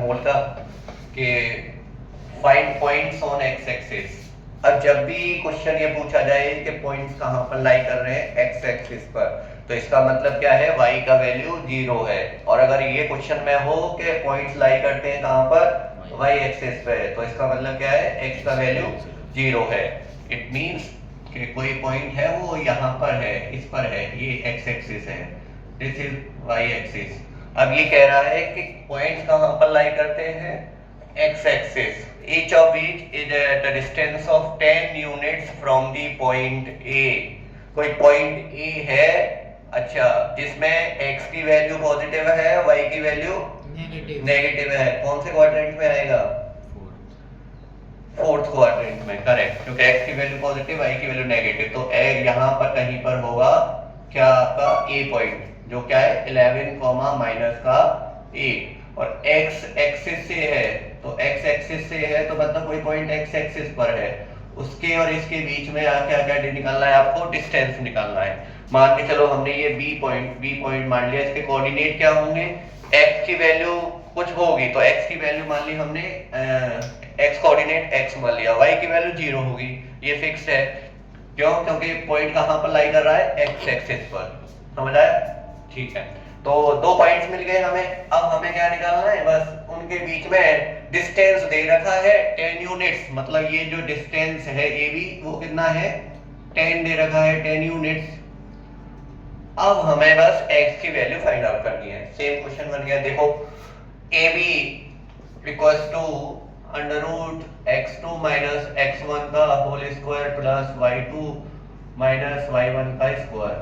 मोल का कि find points on x axis. अब जब भी क्वेश्चन ये पूछा जाए कि पॉइंट्स कहाँ पर लाई कर रहे हैं एक्स एक्सिस पर, तो इसका मतलब क्या है, y का वैल्यू 0 है। और अगर ये क्वेश्चन में हो कि पॉइंट्स लाई करते हैं कहाँ पर, y एक्सिस पे, तो इसका मतलब क्या है, x का वैल्यू 0 है। इट मींस कि कोई पॉइंट है वो यहाँ पर है, इस पर है, ये x एक्सिस है, दिस इज y एक्सिस। अब ये कह रहा है कि पॉइंट्स कहाँ पर लाई करते हैं, x axis, each of which is at a distance of 10 units from the point A। कोई पॉइंट A है, अच्छा, जिसमें x की वैल्यू पॉजिटिव है, y की वैल्यू नेगेटिव है। कौन से क्वाड्रेंट में आएगा, फोर्थ क्वाड्रेंट में, करेक्ट, क्योंकि x की वैल्यू पॉजिटिव, y की वैल्यू नेगेटिव। तो यहाँ पर कहीं पर होगा क्या, आपका A पॉइंट, जो क्या है 11 माइनस का A, और x एक्सिस से है, तो x एक्सिस से है तो मतलब कोई पॉइंट x एक्सिस पर है, उसके और इसके बीच में क्या क्या निकालना है, आपको डिस्टेंस निकालना है। मान के चलो हमने ये b पॉइंट मान लिया, इसके कोऑर्डिनेट क्या होंगे, x की वैल्यू कुछ होगी, तो x की वैल्यू मान ली हमने, x कोऑर्डिनेट x मान लिया, y की वैल्यू 0 होगी, ये फिक्स है। क्यों, क्योंकि पॉइंट कहां पर लाई कर रहा है, x एक्सिस पर। समझ आया, ठीक है। तो दो पॉइंट्स मिल गए हमें, अब हमें क्या निकालना है, बस उनके बीच में डिस्टेंस दे रखा है 10 यूनिट्स, मतलब ये जो डिस्टेंस है AB वो कितना है, 10 दे रखा है, 10 यूनिट्स। अब हमें बस x की वैल्यू फाइंड आउट करनी है। सेम क्वेश्चन बन गया, देखो AB equals to under root x2 minus x1 का whole square plus y2 minus y1 का स्क्वायर,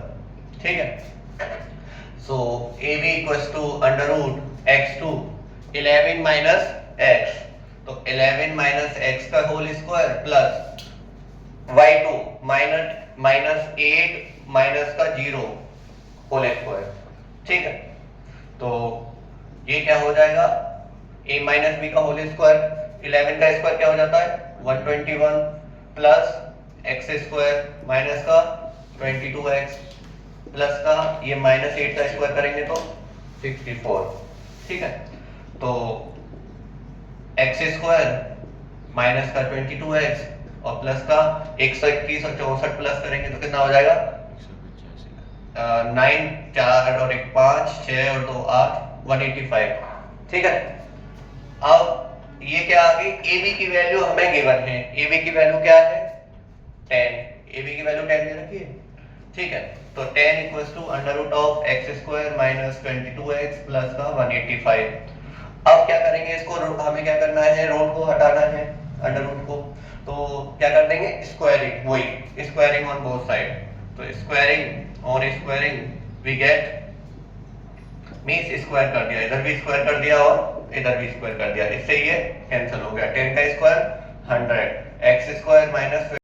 ठीक है। So AB equals to under root x2 11 minus x, तो 11 माइनस x का whole square plus y2 minus 8 minus का 0 whole square, ठीक है। तो ये क्या हो जाएगा, a माइनस b का होल स्क्वायर, 11 का स्क्वायर क्या हो जाता है 121 प्लस एक्स स्क्वायर माइनस का 22x प्लस का ये माइनस 8 का स्क्वायर करेंगे तो 64, ठीक है। तो एक्स स्क्वायर माइनस का 22x और प्लस का 121 और 64 प्लस करेंगे तो कितना हो जाएगा, 9 4 और 1 5 6 और 2 8 185, ठीक है। अब ये क्या आ गई, AB की वैल्यू हमें गिवन है, AB की वैल्यू क्या है 10, AB की वैल्यू 10 दे रखी है, ठीक है। तो 10 equals to under root of x square minus 22x plus का 185। अब क्या करेंगे, इसको हमें क्या करना है, रूट को हटाना है, अंडर रूट को, तो क्या कर देंगे, स्क्वायरिंग, वही स्क्वायरिंग ऑन बोथ साइड। तो squaring on squaring we get, means square कर दिया, इधर भी स्क्वायर कर दिया और इधर भी स्क्वायर कर दिया, इससे ये कैंसिल हो गया। 10 का स्क्वायर 100, एक्स स्क्वायर माइनस